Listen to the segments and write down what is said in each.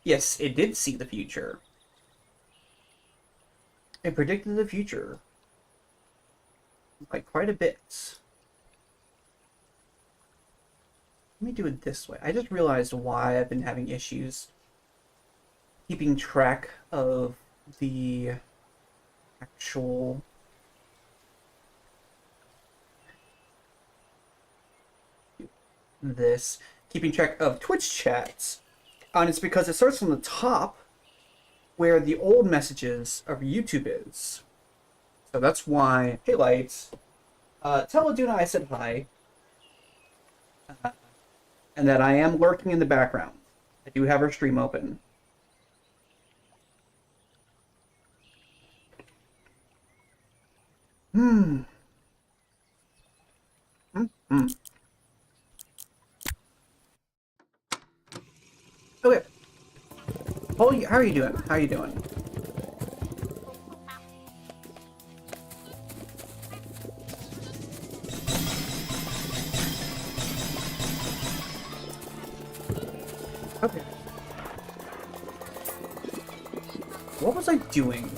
Yes, it did see the future. It predicted the future. By quite a bit. Let me do it this way. I just realized why I've been having issues keeping track of the actual keeping track of Twitch chats. And it's because it starts from the top where the old messages of YouTube is. So that's why. Hey, Lights. Tell Aduna I said hi. And that I am lurking in the background. I do have her stream open. Okay. How are you doing? How are you doing? Okay. What was I doing?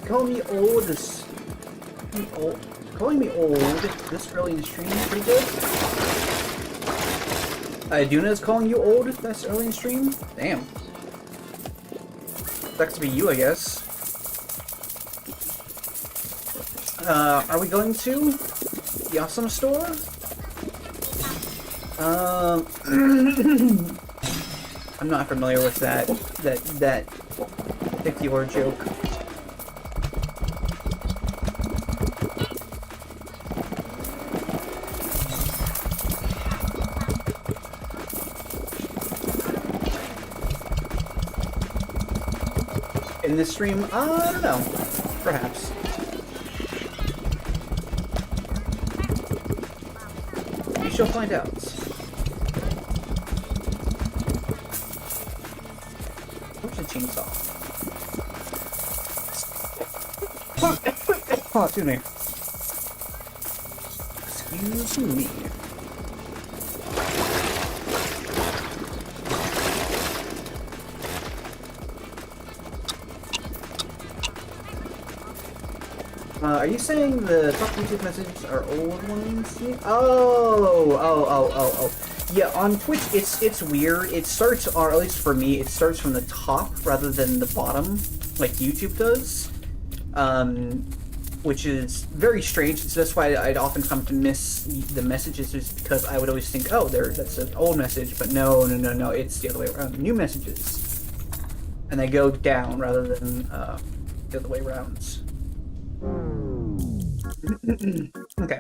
Calling me old is... Calling me old this early in the stream is pretty good. Duna is calling you old this early in the stream? Damn. Sucks to be you, I guess. Are we going to the Awesome Store? I'm not familiar with that particular joke. In this stream? I don't know. Perhaps. We shall find out. Where's the chainsaw? Oh, excuse me. Excuse me. Are you saying the top YouTube messages are old ones? Oh. Yeah, on Twitch, it's weird. It starts, or at least for me, it starts from the top rather than the bottom, like YouTube does. Which is very strange. So that's why I'd often come to miss the messages, is because I would always think, oh, that's an old message, but no, it's the other way around. New messages. And they go down rather than the other way around. Okay.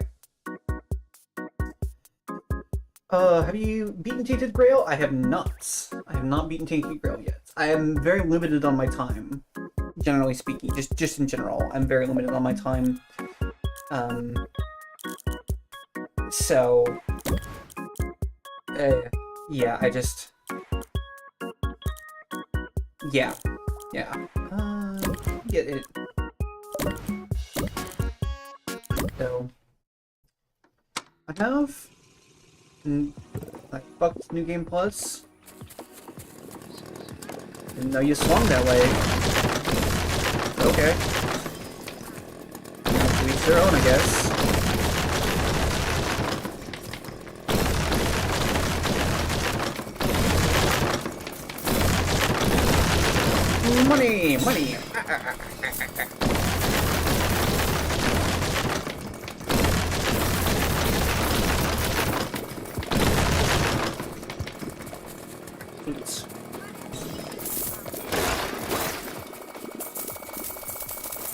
Have you beaten Tainted Grail? I have not. I have not beaten Tainted Grail yet. I am very limited on my time, generally speaking. Just in general, I'm very limited on my time. So, yeah, yeah, get it. So, I have, like, fucked New Game Plus. Didn't know you swung that way. Okay. To each their own, I guess. Money! Oops.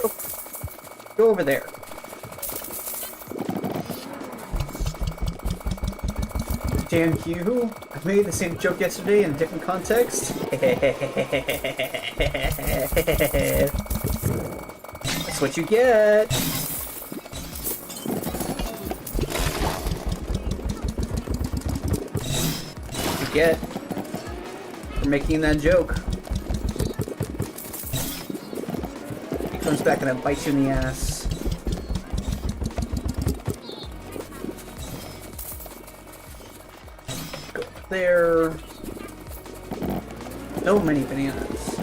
Oh. Go over there. Damn you! I made the same joke yesterday in a different context. That's what you get. You get for making that joke. He comes back and I bite you in the ass. there. So many bananas.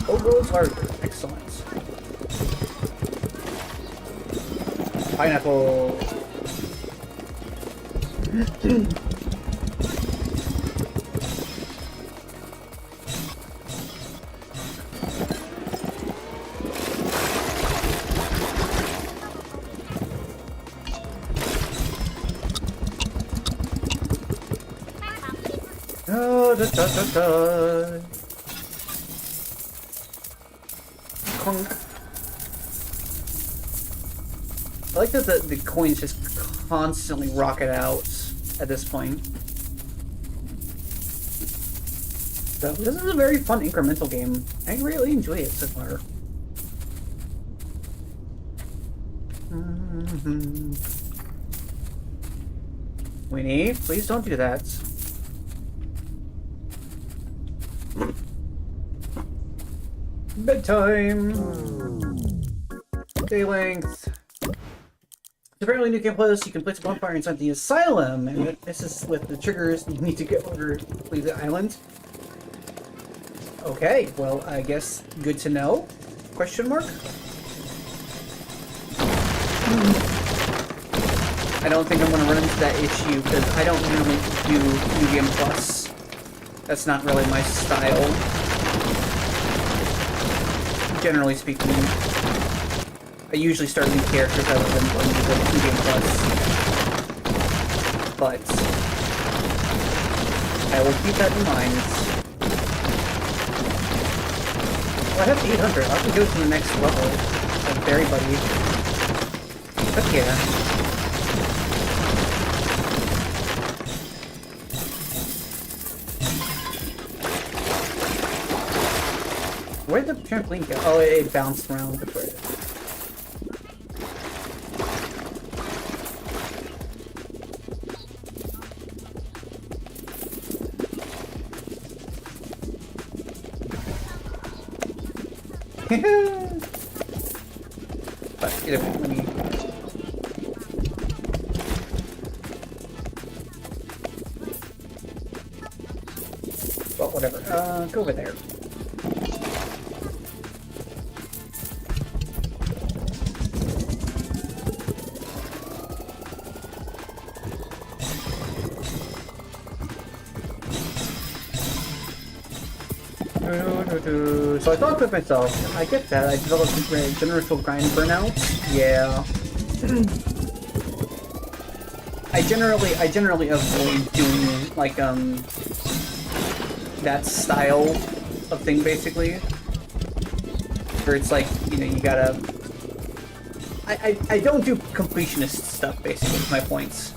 Oh, goes harder. Excellent. Pineapple. Da, da, da, da. Clunk. I like that the coins just constantly rocket out at this point. So this is a very fun incremental game. I really enjoy it so far. Winnie, please don't do that. Bedtime! Day length. Apparently new game playlist, you can place a bonfire inside the asylum, and this is with the triggers you need to get over to leave the island. Okay, well, I guess good to know. Question mark? I don't think I'm going to run into that issue, because I don't normally do New Game Plus. That's not really my style. Generally speaking, I usually start new characters other than when you go to New Game Plus. But I will keep that in mind. Well, I have 800. I can go to the next level of Berry Buddy. But yeah. Where'd the trampoline go? Oh, it bounced around. That's where it is. But let me. Well, whatever. Go over there. So I thought with myself, I get that, I developed a generational grind burnout. Yeah. I generally avoid doing like that style of thing basically. Where it's like, you know, you gotta I don't do completionist stuff basically with my points.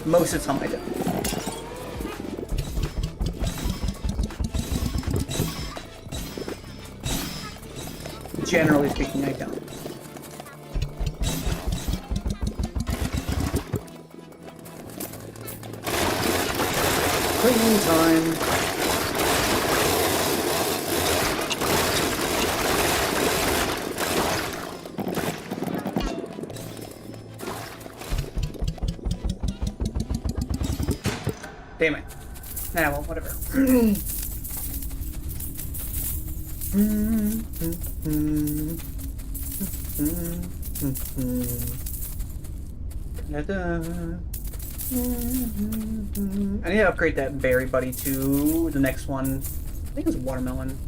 Most of the time I don't. Generally speaking, I don't. Cleaning time. Damn it. Nah, well, whatever. I need to upgrade that Berry Buddy to the next one. I think it's watermelon.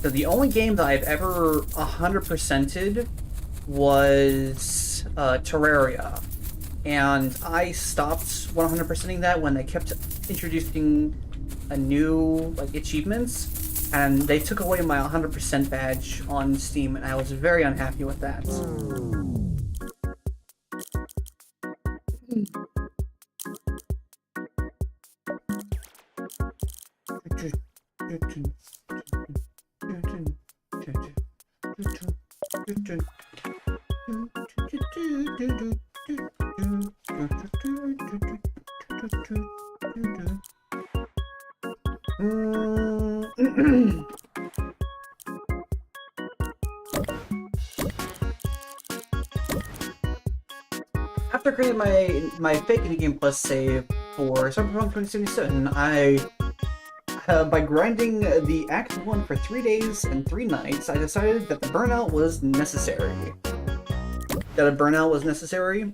So the only game that I've ever 100%ed was Terraria. And I stopped 100%ing that when they kept introducing a new like achievements, and they took away my 100% badge on Steam, and I was very unhappy with that. After creating my fake Game Plus save for Cyberpunk 2077, by grinding the Act 1 for 3 days and 3 nights, I decided that the burnout was necessary. That a burnout was necessary?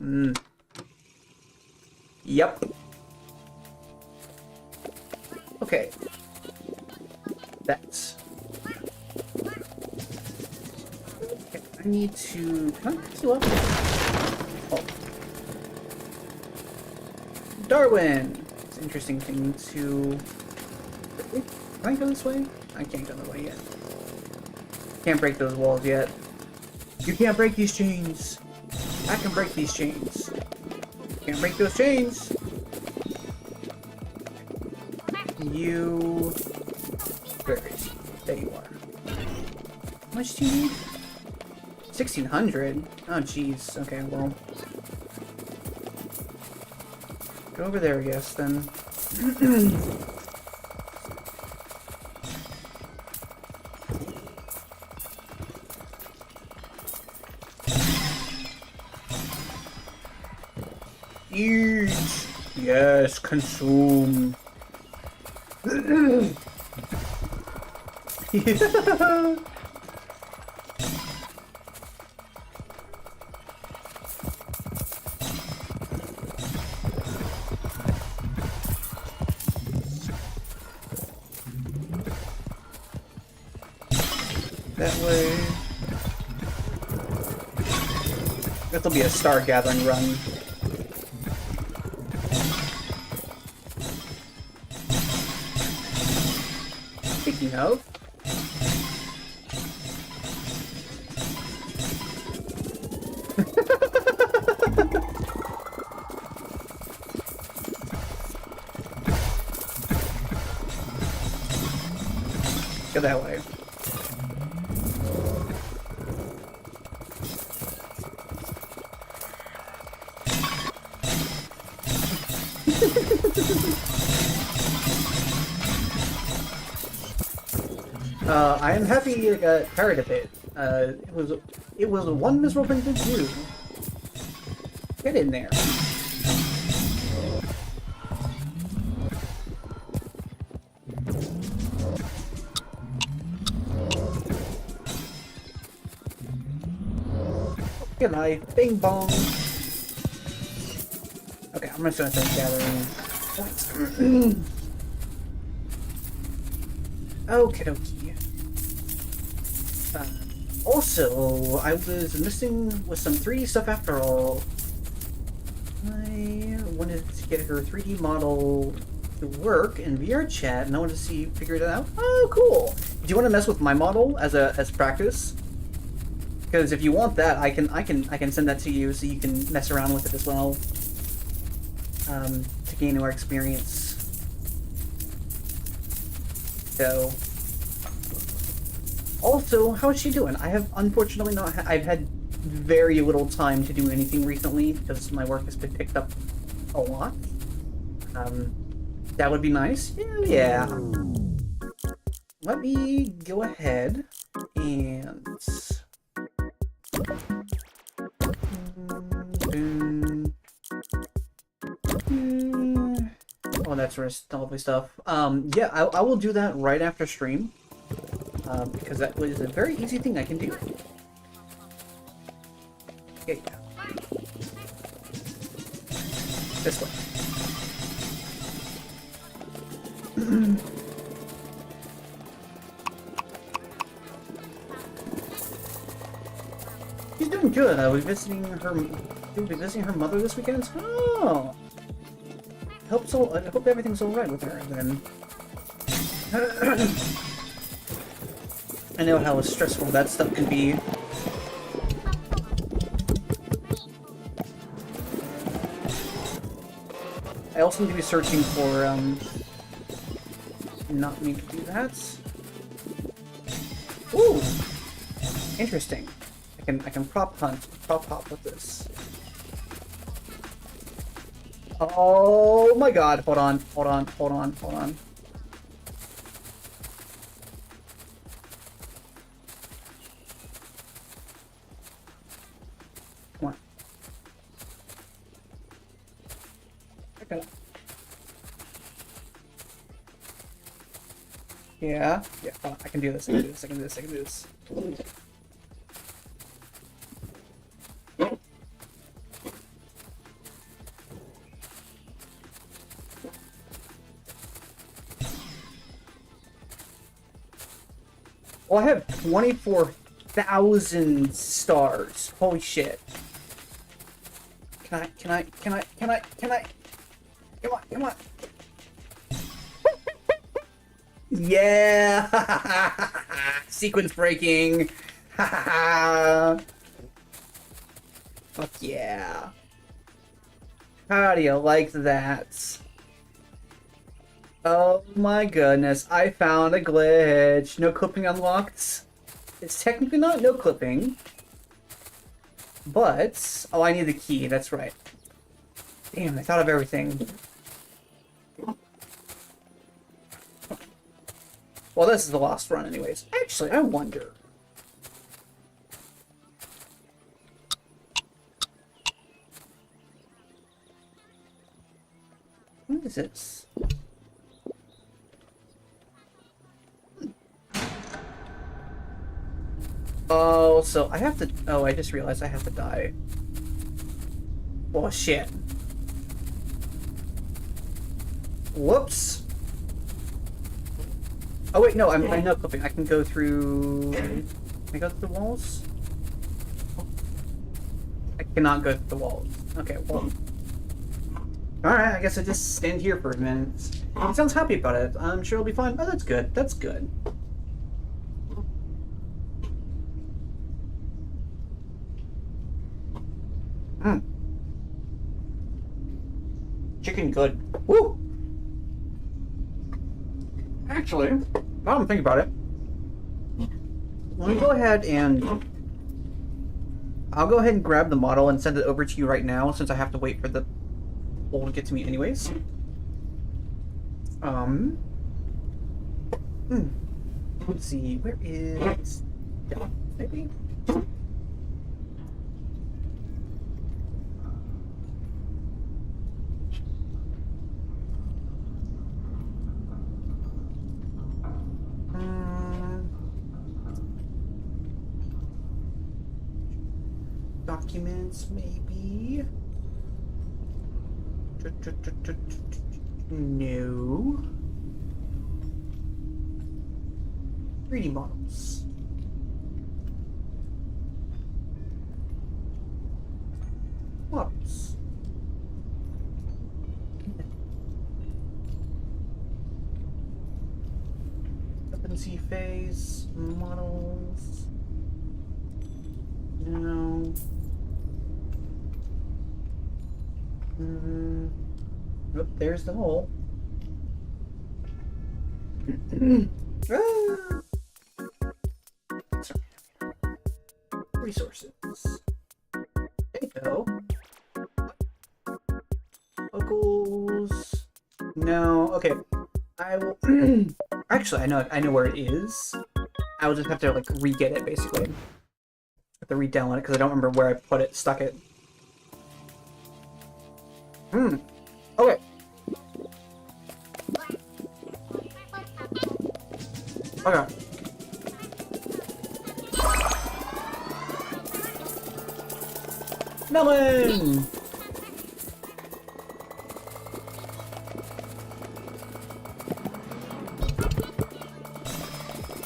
Yep. Okay. That's... Okay, I need to... Can I pick you up? Oh. Darwin! It's an interesting thing to... Can I go this way? I can't go that way yet. Can't break those walls yet. You can't break these chains! I can break these chains. Can't break those chains! You... Where is he? There you are. How much do you need? 1,600? Oh jeez. Okay, well... Go over there, I guess, then. Eat! Yes, consume! Yeah. That way. This'll be a star gathering run. Speaking of. Go that way. I am happy you got tired of it. It was one miserable thing to do. Get in there. Good night. Bing bong. Okay, I'm just gonna start gathering points. Okie dokie. Also, I was missing with some 3D stuff after all. I wanted to get her 3D model to work in VR chat, and I wanted to figure it out. Oh, cool! Do you want to mess with my model as practice? Because if you want that, I can send that to you so you can mess around with it as well. To gain more experience. So. Also, how is she doing? I have unfortunately not. I've had very little time to do anything recently because my work has been picked up a lot. That would be nice. Yeah. Let me go ahead and. Oh, that's lovely stuff. Yeah, I will do that right after stream. Because that was a very easy thing I can do. Yeah. This way. She's doing good. I was visiting her. You'll be visiting her mother this weekend. Oh. I hope everything's all right with her then. I know how stressful that stuff can be. I also need to be searching for, not need to do that. Ooh! Interesting. I can prop hop with this. Oh my god, hold on, hold on, hold on, hold on. Come on. Okay. Yeah, yeah, hold on. I can do this, I can do this, I can do this, I can do this. Well, I have 24,000 stars. Holy shit. Can I, come on, come on. Yeah! Sequence breaking. Fuck yeah. How do you like that? Oh my goodness, I found a glitch. No clipping unlocked. It's technically not no clipping. But, oh, I need the key, that's right. Damn, I thought of everything. Well, this is the last run anyways. Actually, I wonder. What is this? Oh, so I have to... Oh, I just realized I have to die. Oh, shit. Whoops. Oh, wait, no, I'm no clipping. I can go through... Can I go through the walls? I cannot go through the walls. Okay, well... Alright, I guess I just stand here for a minute. He sounds happy about it. I'm sure it'll be fine. Oh, that's good. That's good. Hmm. Chicken good. Woo! Actually, now I'm thinking about it. Let me go ahead and... I'll go ahead and grab the model and send it over to you right now, since I have to wait for the bowl to get to me anyways. Let's see, where is... Yeah, maybe? Documents, maybe? No. 3D models. Models. OpenSea phase, models. No. Oh, there's the hole. Ah! Resources. There you go. Locals. No. Okay. I will. Actually, I know where it is. I will just have to like re-get it basically. Have to re-download it because I don't remember where I put it, stuck it. Okay. Okay. Melon!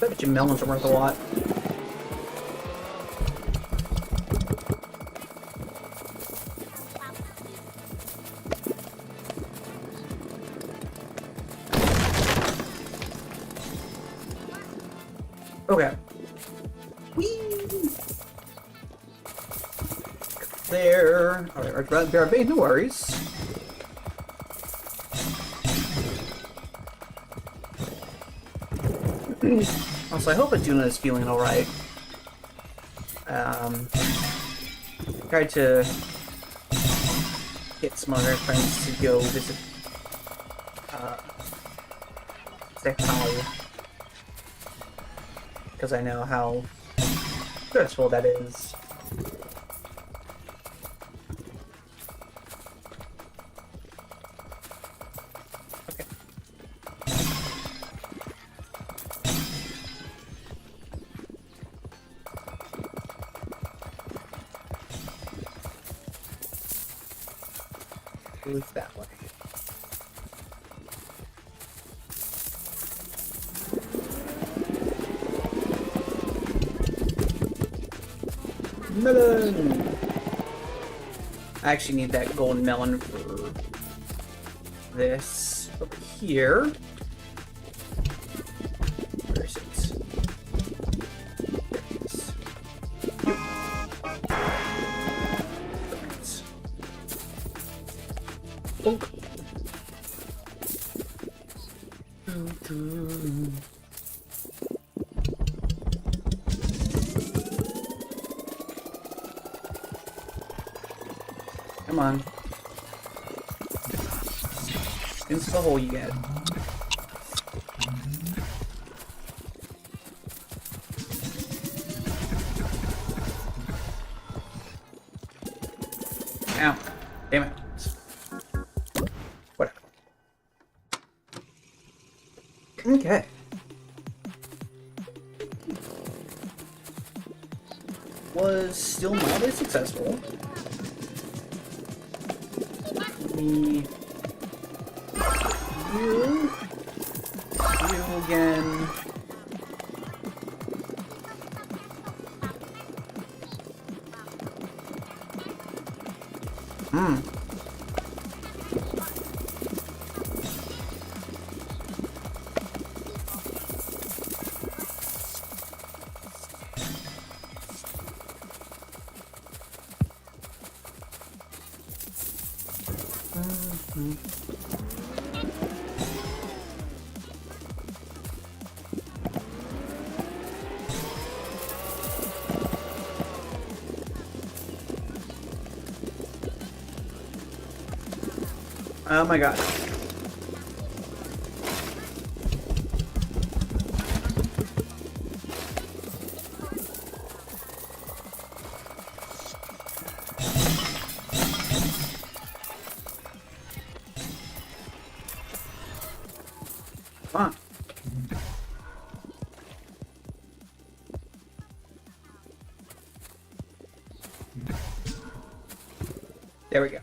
I bet you melons are worth a lot. Okay. Whee! There. Alright, BRB, no worries. Also, I hope Aduna is feeling alright. Tried to get some of our friends to go visit their Holly. Because I know how stressful that is. Okay. Move that way. Melon! I actually need that golden melon for this over here. Where is it? There it is. Yep. Perfect. Bonk. Come on. Into the hole you get. Ow. Damn it. Whatever. Okay. Was still mildly successful. Me. You again. Oh my god. Come on. There we go.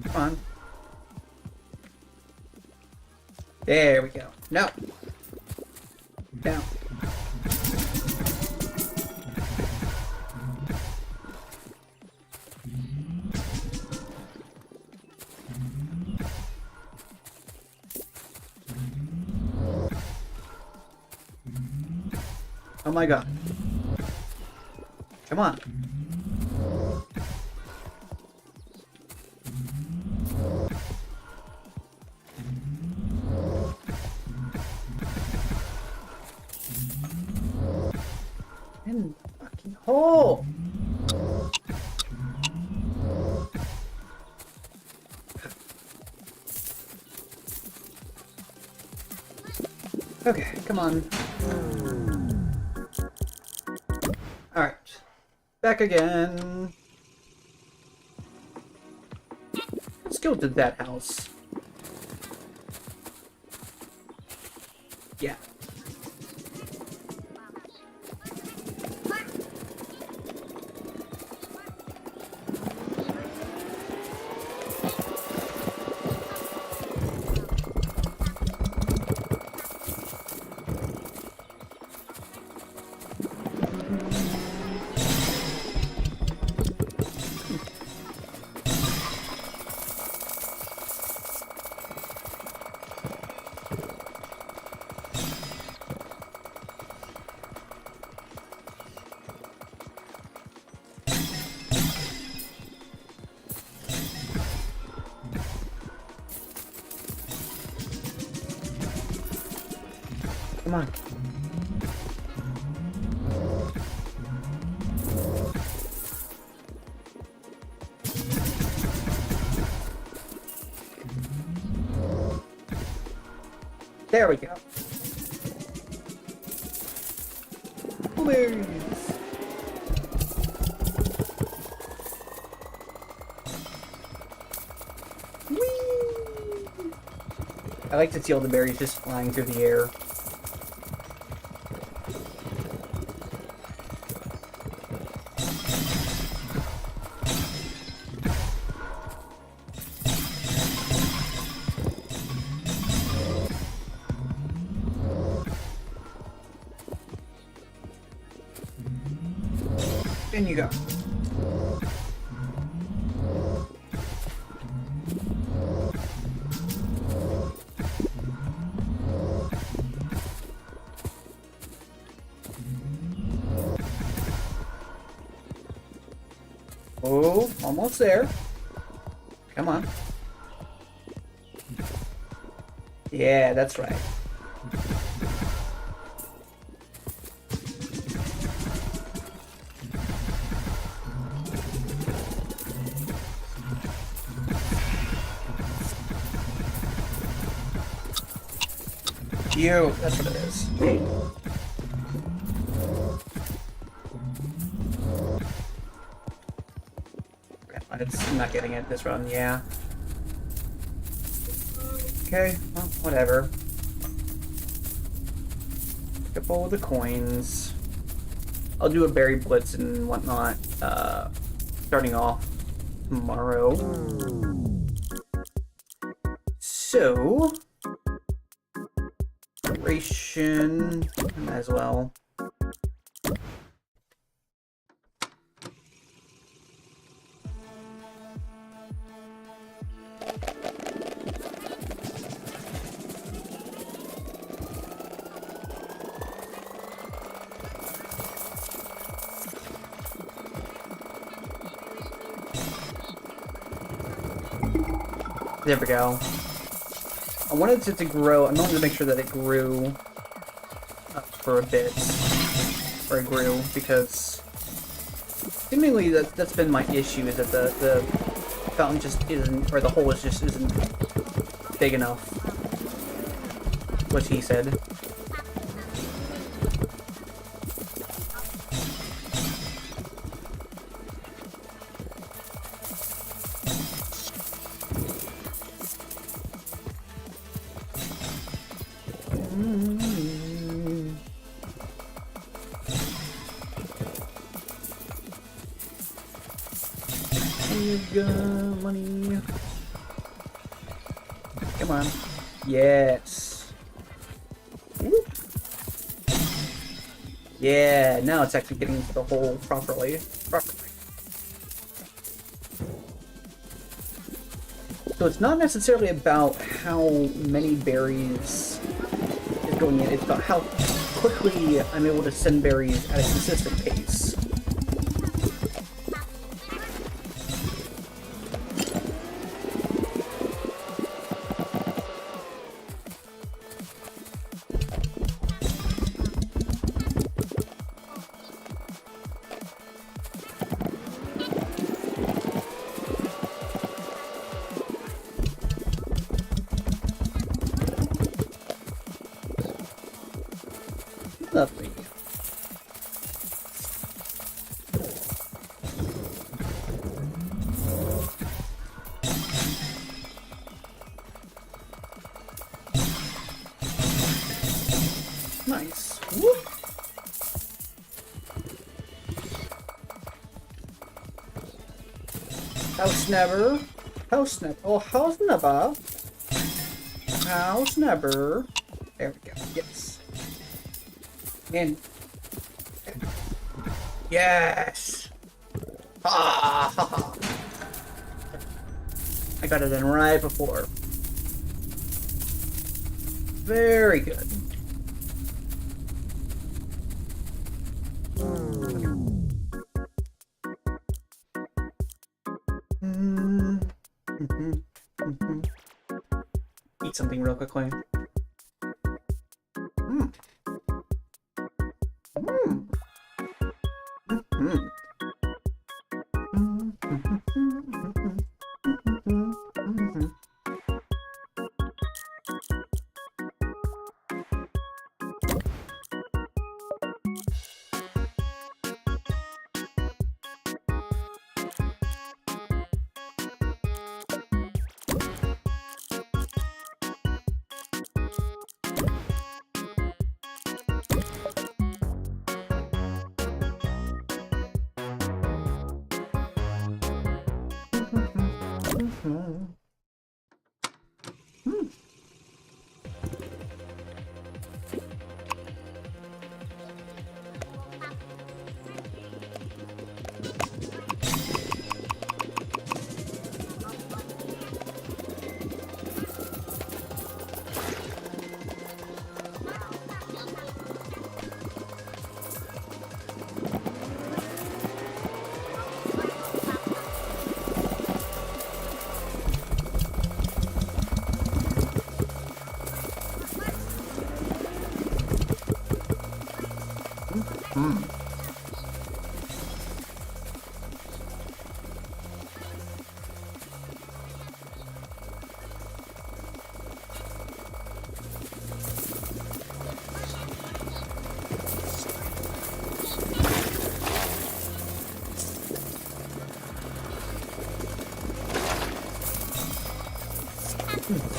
Come on. There we go. No. Down. Oh my god. Come on. In the fucking hole. Okay, come on. Alright. Back again. Let's go to that house. Yeah. Come on. There we go. Blueberries. Whee! I like to see all the berries just flying through the air. In you go. Oh, almost there. Come on. Yeah, that's right. You, that's what it is. It's not getting it this run, yeah. Okay, well, whatever. Pick up all the coins. I'll do a berry blitz and whatnot, starting off tomorrow. So, preparation, might as well. There we go. I wanted it to grow. I wanted to make sure that it grew for a bit. Or it grew, because seemingly that's been my issue, is that the fountain just isn't, or the hole just isn't big enough. What he said. Money. Come on. Yes. Woo. Yeah, now it's actually getting into the hole properly. So it's not necessarily about how many berries is going in, it's about how quickly I'm able to send berries at a consistent pace. Lovely. Nice. Whoop. House never. House never. Oh, house never. House never. There we go. Yes. And yes. Ha ha ha. I got it in right before. Very good. Eat something real quickly.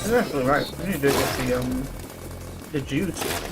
That's actually right. I need to get the juice.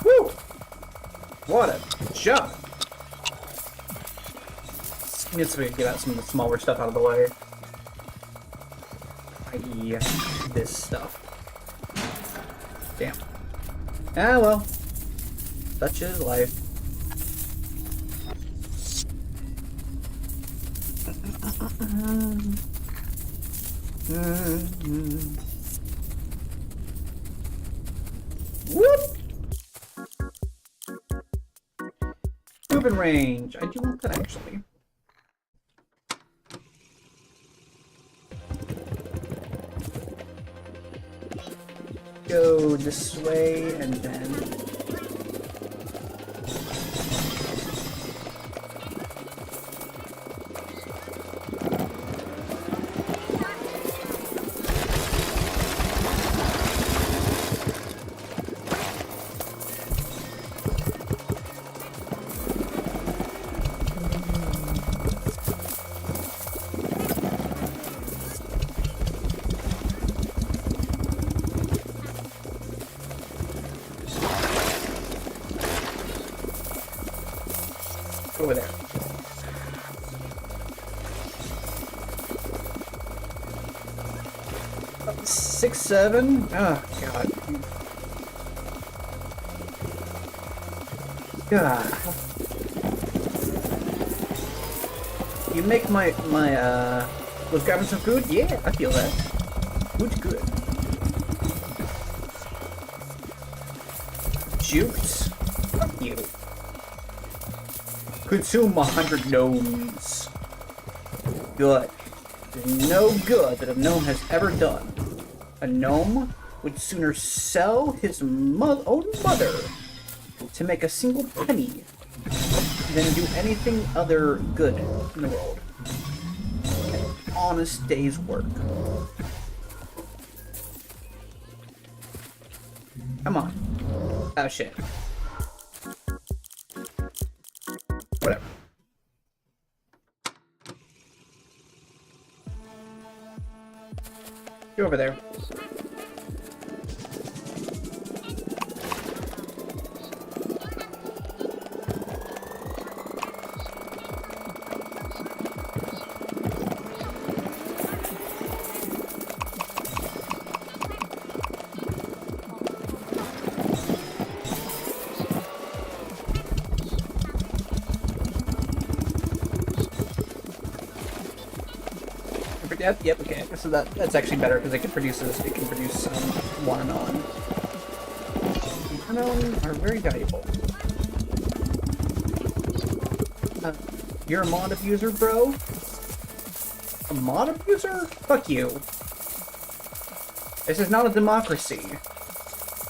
Woo! What a jump! Needs to get out some of the smaller stuff out of the way. I.e. this stuff. Damn. Ah well. Such is life. Whoop! Moving range. I do want that actually. Go this way and then. Over there. Up 6, 7. Oh god. God. You make my was grabbing some food? Yeah, I feel that. Food's good. Juice. Fuck you. Consume 100 gnomes. Good. There's no good that a gnome has ever done. A gnome would sooner sell his own mother to make a single penny than do anything other good in the world. An honest day's work. Come on. Oh shit. Whatever. Go over there. Yep, okay. So that's actually better because it can produce one and on. One and on are very valuable. You're a mod abuser, bro? A mod abuser? Fuck you. This is not a democracy.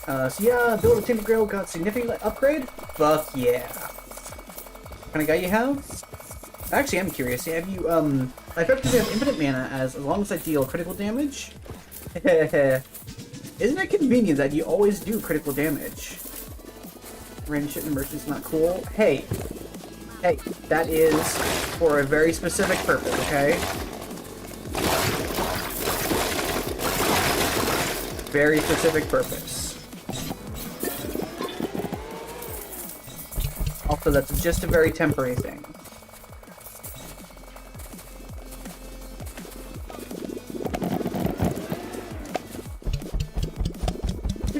So yeah, build a Timber Grail got significant upgrade? Fuck yeah. What kind of guy you have? Actually, I'm curious. Have you, I effectively have infinite mana as long as I deal critical damage? Isn't it convenient that you always do critical damage? Random shipment merchant's not cool. Hey, that is for a very specific purpose, okay? Very specific purpose. Also, that's just a very temporary thing.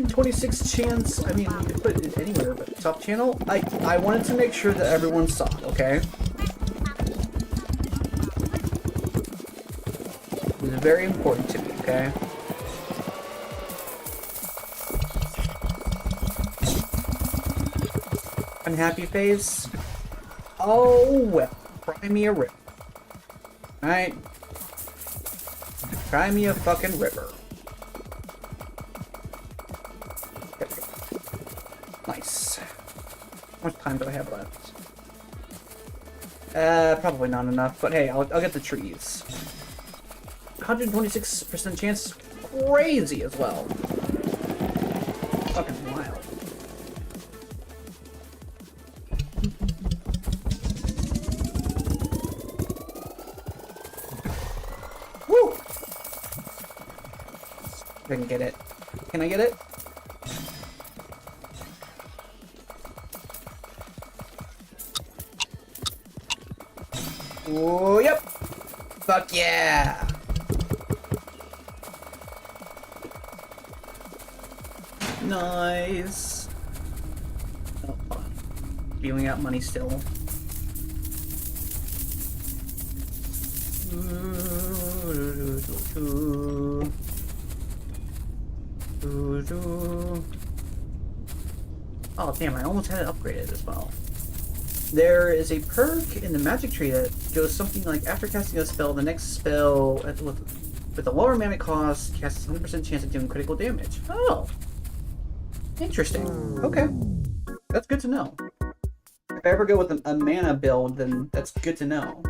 26 chance, I mean, you could put it anywhere, but top channel, I wanted to make sure that everyone saw it, okay? It was very important to me, okay? Unhappy face? Oh, well, cry me a river. Alright? Cry me a fucking river. Nice. How much time do I have left? Probably not enough, but hey, I'll get the trees. 126% chance, crazy as well. Fucking wild. Woo! I can get it. Can I get it? Oh, yep. Fuck yeah. Nice. Oh, feeling out money still. Oh damn, I almost had it upgraded as well. There is a perk in the magic tree that goes something like, after casting a spell, the next spell with a lower mana cost casts 100% chance of doing critical damage. Oh. Interesting. Okay. That's good to know. If I ever go with a mana build, then that's good to know.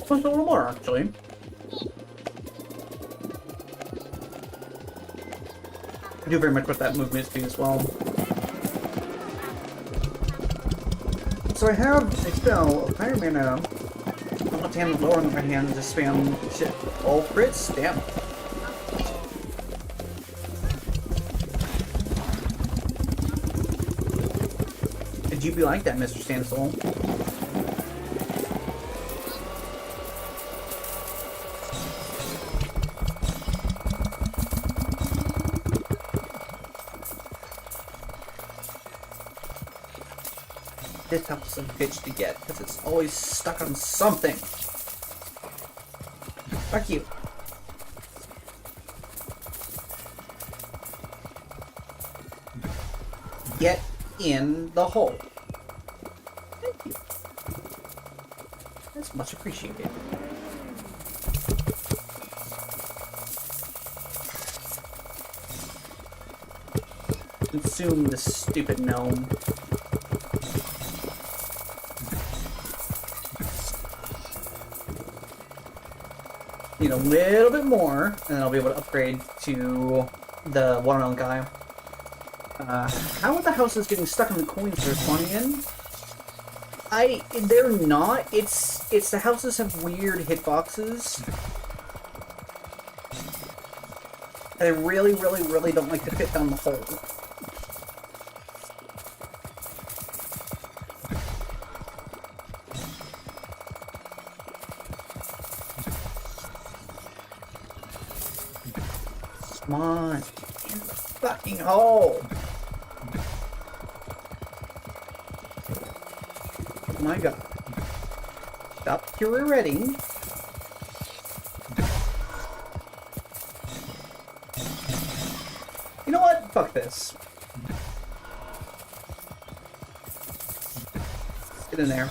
A little more, actually. I do very much what that movement is doing as well. So I have a spell of higher mana. On left hand, lower on the right hand, just spam shit. All crits? Damn. Did you be like that, Mr. Standstill? this house a bitch to get, because it's always stuck on something. Fuck you. Get in the hole. Thank you. That's much appreciated. Consume this stupid gnome. Need a little bit more, and then I'll be able to upgrade to the watermelon guy. How are the houses getting stuck in the coins they're spawning in? They're not. It's the houses have weird hitboxes. And I really, really, really don't like to fit down the hole. Come on, in the fucking hole. Oh my god. Stop pirouetting. You know what? Fuck this. Get in there.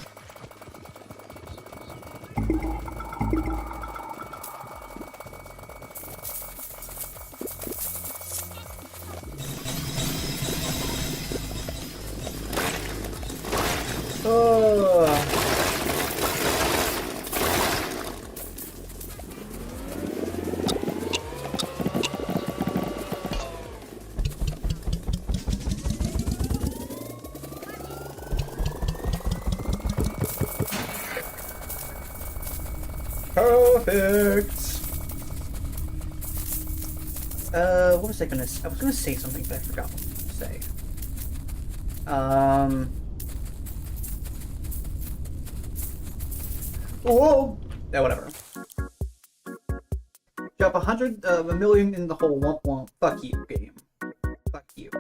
Perfect. What was I gonna say? I was gonna say something, but I forgot what I was gonna say. Whoa! Yeah, whatever. Drop a million in the hole. Womp womp. Fuck you, game. Fuck you.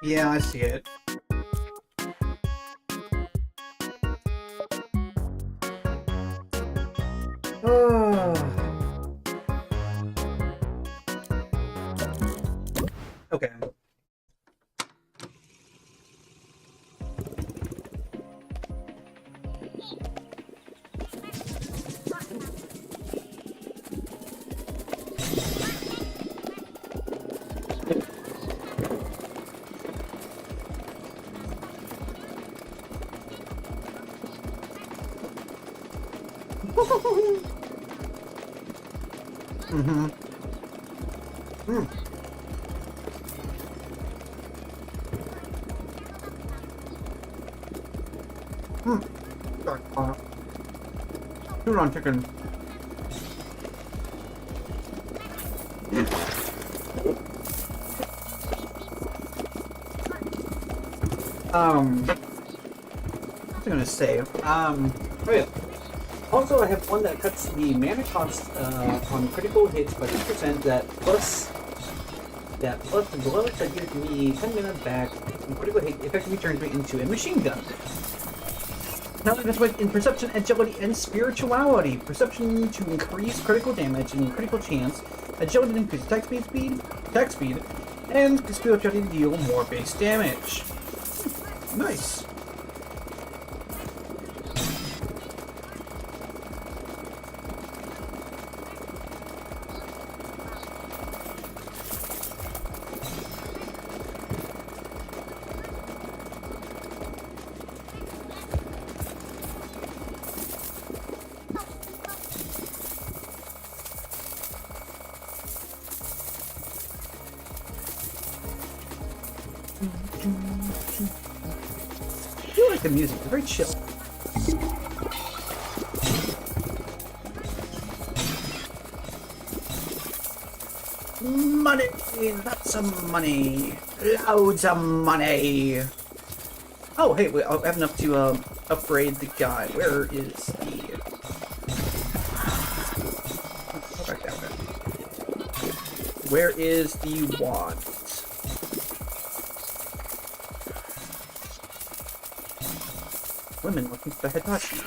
Yeah, I see it. Okay. Food on chicken. What was I gonna say? Oh yeah. Also, I have one that cuts the mana cost on critical hits by 2%. That plus the bullets that give me 10 mana back on critical hit effectively turns me into a machine gun. Not only this in perception, agility, and spirituality. Perception to increase critical damage and critical chance. Agility to increase attack speed, and spirituality to deal more base damage. Nice. the music. It's very chill. Money! Lots of money! Loads of money! Oh, hey, wait, I have enough to upgrade the guy. Where is the... Go back that way. Where is the wand? Women looking for Hitachi.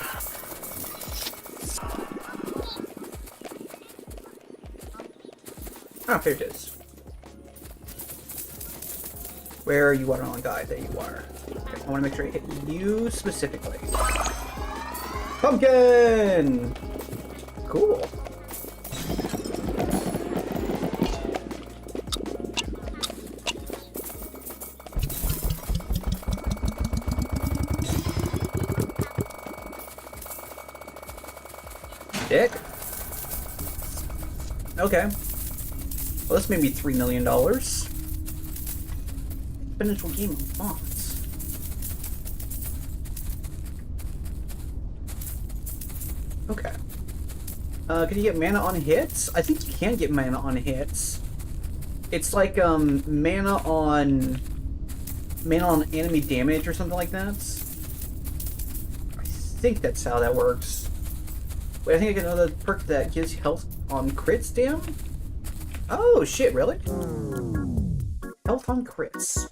Ah, here it is. Where you are on guy, there you are. Okay, I want to make sure I hit you specifically. Pumpkin! Cool. Dick? Okay. Well, this made me $3 million. Exponential game of bots. Okay. Can you get mana on hits? I think you can get mana on hits. It's like mana on enemy damage or something like that. I think that's how that works. Wait, I think I get another perk that gives health on crits, damn? Oh, shit, really? Health on crits.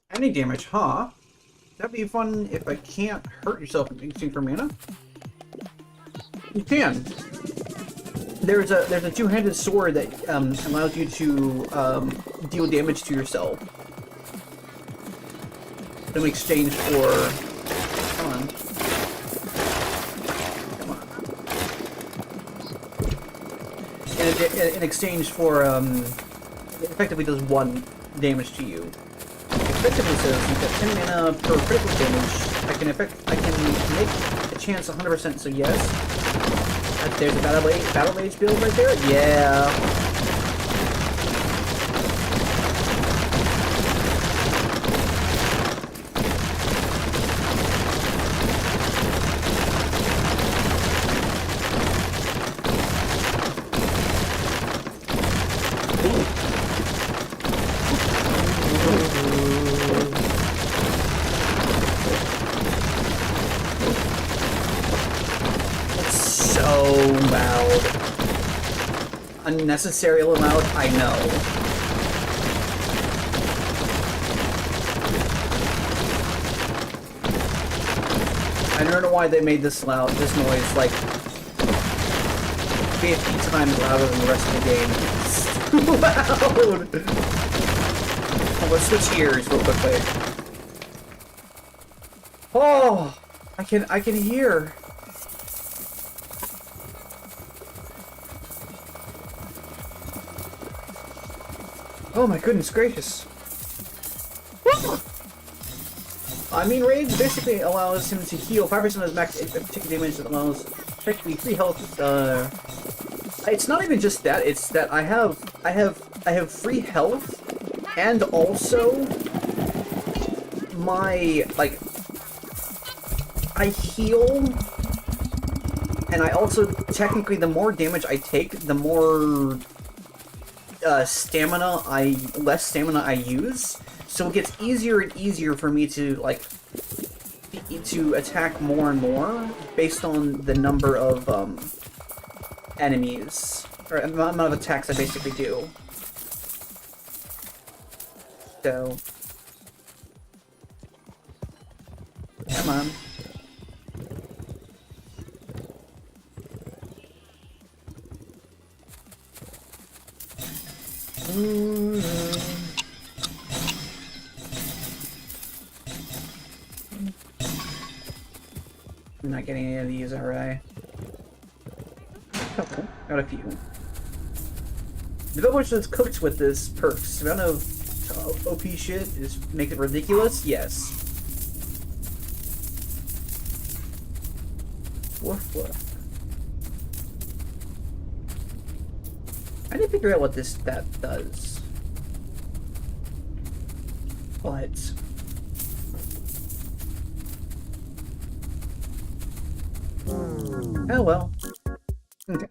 Any damage, huh? That'd be fun if I can't hurt yourself in exchange for mana. You can. There's a two-handed sword that allows you to deal damage to yourself in exchange for. Come on. Come on. In exchange for it effectively does 1 damage to you. Effectively says you get 10 mana per critical damage. I can make a chance 100%. So yes, there's a battle mage build right there. Yeah. Unnecessarily loud, I know. I don't know why they made this noise like 50 times louder than the rest of the game. It's too loud! Oh, let's switch ears real quickly. Oh! I can hear. Oh my goodness gracious. I mean, Rage basically allows him to heal 5% of his max ticket damage that allows effectively free health. It's not even just that, it's that I have free health and also my, like, I heal and I also, technically, the more damage I take, the more less stamina I use, so it gets easier and easier for me to attack more and more based on the number of enemies or amount of attacks I basically do. So come on. not getting any of these, alright. Couple. Got a few. Developers just cooked with this perks. The amount of OP shit is make it ridiculous? Yes. Woof woof. I need to figure out what that does. But oh well. Okay.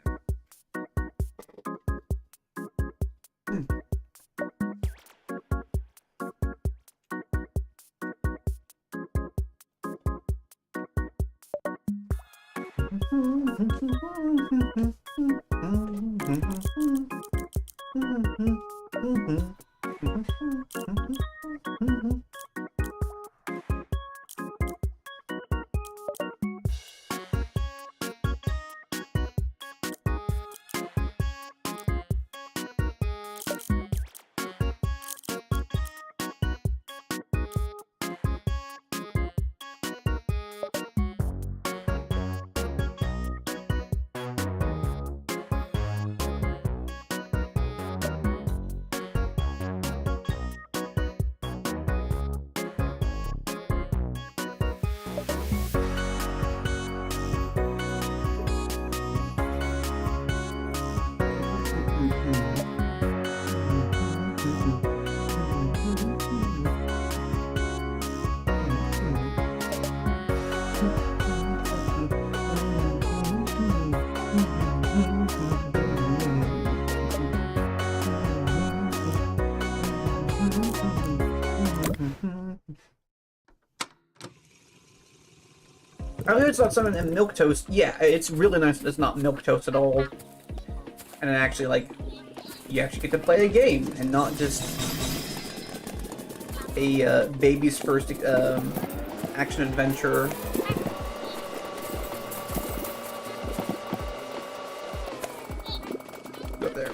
I believe it's not something in milk toast. Yeah, it's really nice. It's not milk toast at all, and it actually like you actually get to play a game and not just a baby's first action adventure. Go there.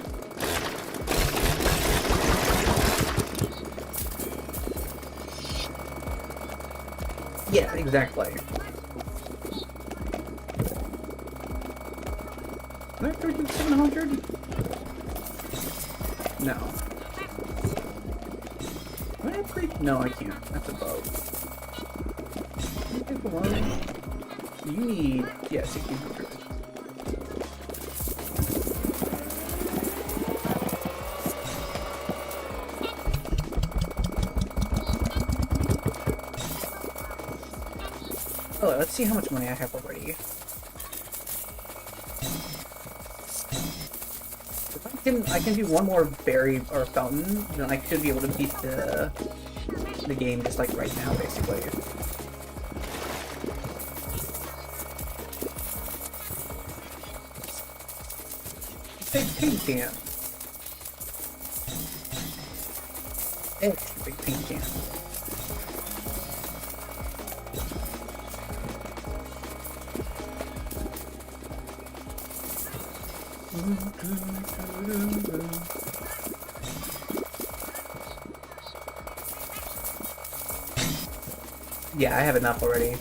Yeah, exactly. Can I 700? No. Can I upgrade? No, I can't. That's a boat. Can you take one? You need, yeah, 1600. Oh, let's see how much money I have already. I can do one more berry or fountain, then I should be able to beat the game just like right now, basically. Big paint can. Extra big paint can. Yeah, I have enough already.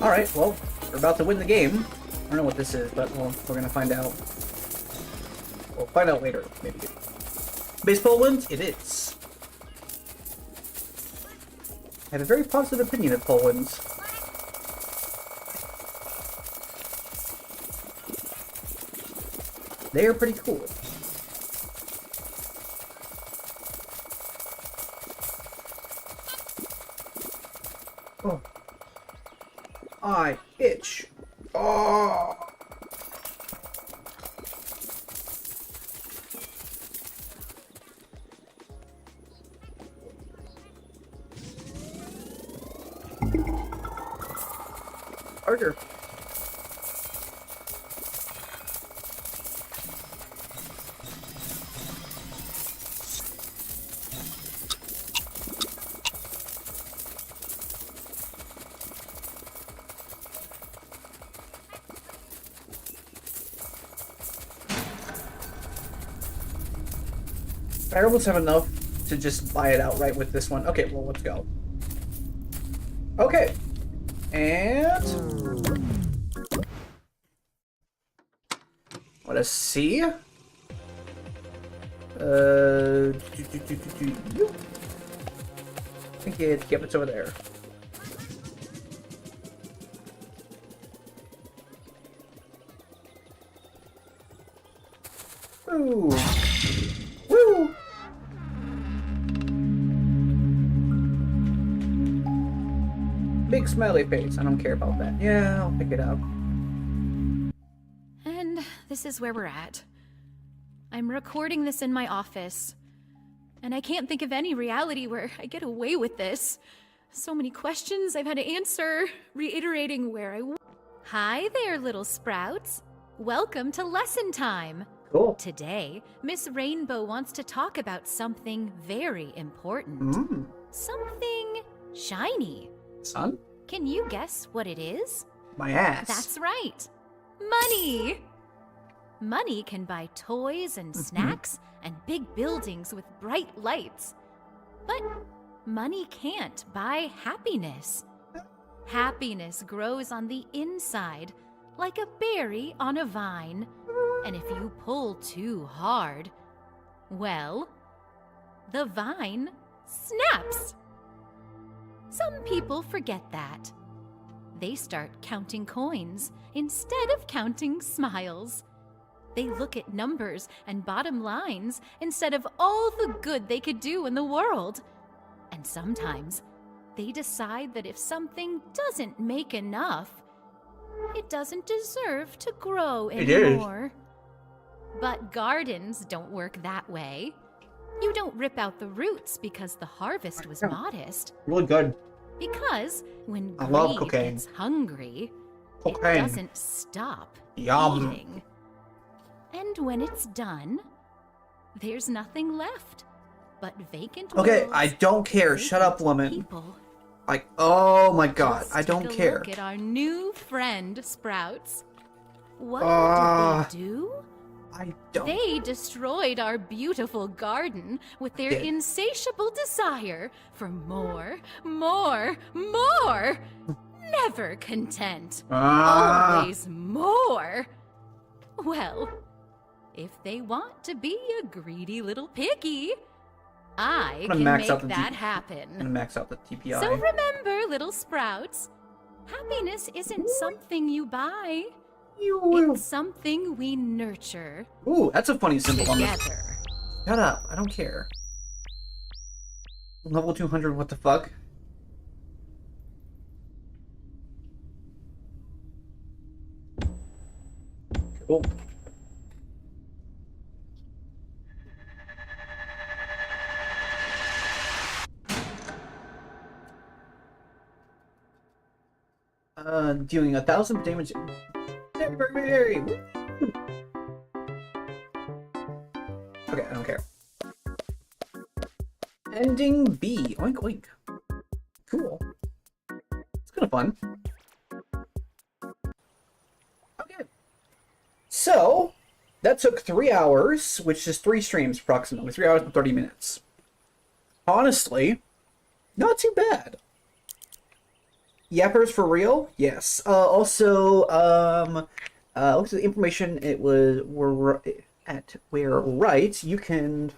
Alright, well, we're about to win the game. I don't know what this is, but well, we're gonna find out. We'll find out later, maybe. Baseball wins? It is. I have a very positive opinion of Poland's. They are pretty cool. Oh. I itch. Oh. Harder. I almost have enough to just buy it outright with this one. Okay, well, let's go. Okay. And let us see. I think it's over there. Ooh. Woo! Big smiley face. I don't care about that. Yeah, I'll pick it up. And this is where we're at. I'm recording this in my office. And I can't think of any reality where I get away with this. So many questions I've had to answer, reiterating where I was. Hi there, little sprouts. Welcome to lesson time. Cool. Today, Miss Rainbow wants to talk about something very important. Something shiny. Son? Can you guess what it is? My ass. That's right. Money! Money can buy toys and snacks and big buildings with bright lights. But money can't buy happiness. Happiness grows on the inside, like a berry on a vine. And if you pull too hard, well, the vine snaps. Some people forget that. They start counting coins instead of counting smiles. They look at numbers and bottom lines instead of all the good they could do in the world. And sometimes they decide that if something doesn't make enough, it doesn't deserve to grow anymore. But gardens don't work that way. You don't rip out the roots because the harvest was modest. Really good. Because when I love greed cocaine. gets hungry, Cocaine. it doesn't stop Yum. eating. And when it's done, there's nothing left but vacant Okay, worlds, I don't care. Shut up, vacant woman. people. Like, oh my god, Just I don't take a care. Look at our new friend, Sprouts. What did they do? I don't. They destroyed our beautiful garden with their Did. insatiable desire for more, more, more. Never content. Always more. Well, if they want to be a greedy little piggy, I can make that happen. I'm gonna max out the TPI. So remember, little sprouts, happiness isn't something you buy. It's something we nurture. Ooh, that's a funny symbol on this. Together. Shut up, I don't care. Level 200, what the fuck? Cool. Dealing 1,000 damage. Very. Okay, I don't care. Ending B. Oink oink. Cool. It's kind of fun. Okay. So, that took 3 hours, which is 3 streams approximately. 3 hours and 30 minutes. Honestly, not too bad. Yappers for real? Yes. Also, looks at the information we're right. You can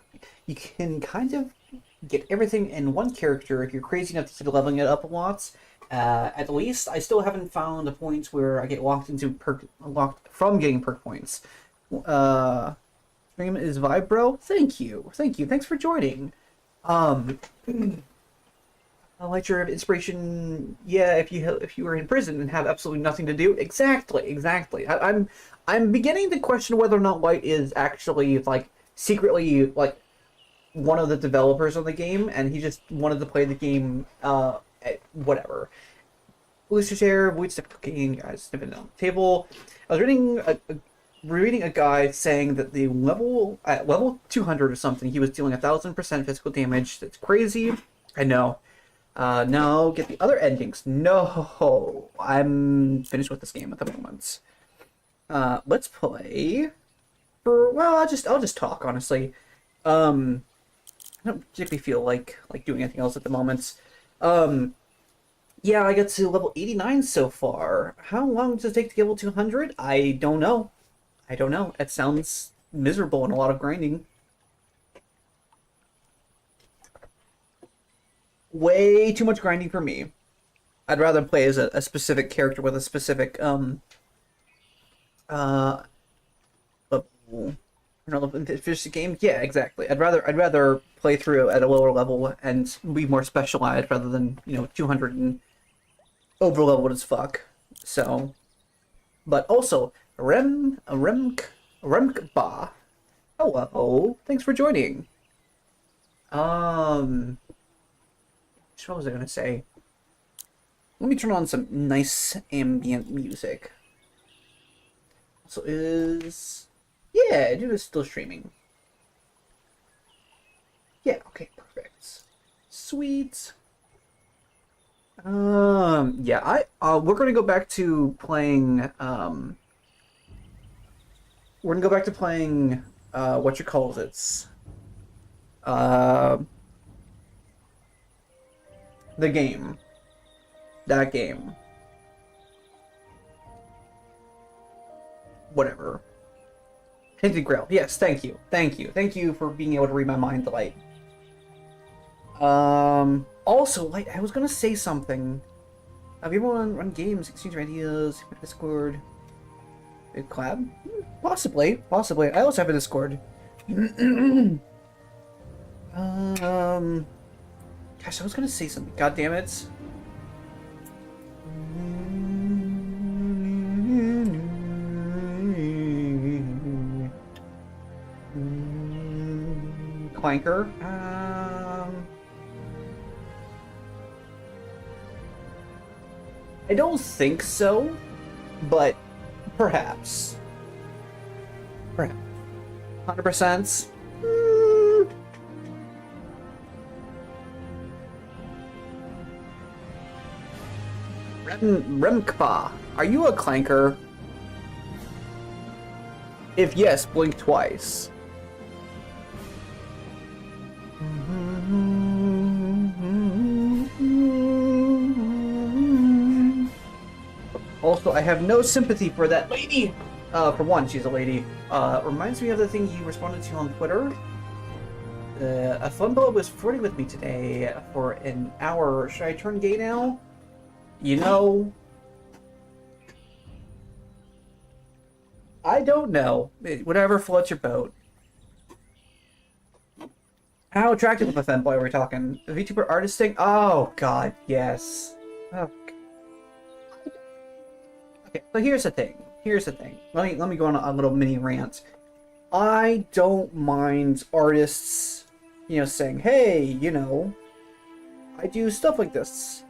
kind of get everything in one character if you're crazy enough to keep leveling it up a lot. At least I still haven't found a point where I get locked from getting perk points. Stream is Vibro. Thank you. Thanks for joining. A lecture of inspiration. Yeah, if you were in prison and have absolutely nothing to do. Exactly. I'm beginning to question whether or not White is actually like secretly like one of the developers of the game, and he just wanted to play the game. Whatever. Lucifer, void stuff cooking, guys, sniffing on the table. I was reading a guide saying that the at level 200 or something, he was dealing 1,000% physical damage. That's crazy. I know. No, get the other endings. No, I'm finished with this game at the moment. Let's play. Well, I'll just talk honestly. I don't particularly feel like doing anything else at the moment. Yeah, I got to level 89 so far. How long does it take to get level 200? I don't know. I don't know. It sounds miserable and a lot of grinding. Way too much grinding for me. I'd rather play as a specific character with a specific uh level. I don't know, finish the game. Yeah, exactly. I'd rather play through at a lower level and be more specialized rather than 200 and over leveled as fuck. So, but also Remkba. Hello, thanks for joining. Um, what was I gonna say? Let me turn on some nice ambient music. So yeah, it is still streaming. Yeah, okay, perfect. Sweet. Yeah, we're gonna go back to playing we're gonna go back to playing what you call it? Uh the game. That game. Whatever. Painted Grail. Yes, thank you. Thank you. Thank you for being able to read my mind, Light. Also, Light, I was gonna say something. Have you ever run games, exchange ideas, Discord? Big collab? Possibly. Possibly. I also have a Discord. Gosh, I was gonna say something. God damn it. Clanker. I don't think so, but perhaps. Perhaps. 100%. Remkpa, are you a clanker? If yes, blink twice. Also, I have no sympathy for that lady. For one, she's a lady. Reminds me of the thing you responded to on Twitter. A funbella was flirting with me today for an hour. Should I turn gay now? You know, I don't know. Whatever floats your boat. How attractive of a fanboy are we talking? A VTuber artist thing? Oh god, yes. Oh. Okay, so here's the thing. Here's the thing. Let me go on a little mini rant. I don't mind artists, saying, hey, I do stuff like this.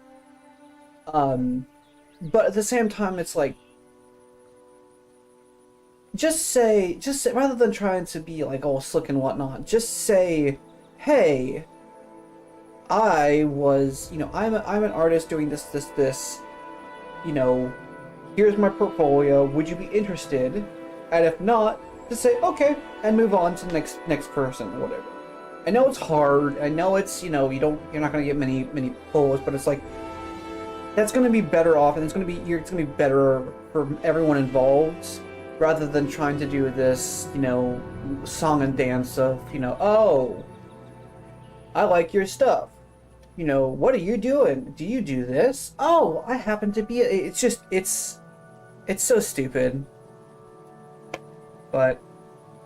But at the same time, it's like, just say, rather than trying to be like all slick and whatnot, just say, hey, I was, I'm an artist doing this, here's my portfolio, would you be interested? And if not, just say, okay, and move on to the next person, or whatever. I know it's hard, I know it's, you're not gonna get many pulls, but it's like, that's gonna be better off, and it's gonna be better for everyone involved, rather than trying to do this, song and dance of, oh, I like your stuff. What are you doing? Do you do this? Oh, I happen to be. It's just, it's so stupid. But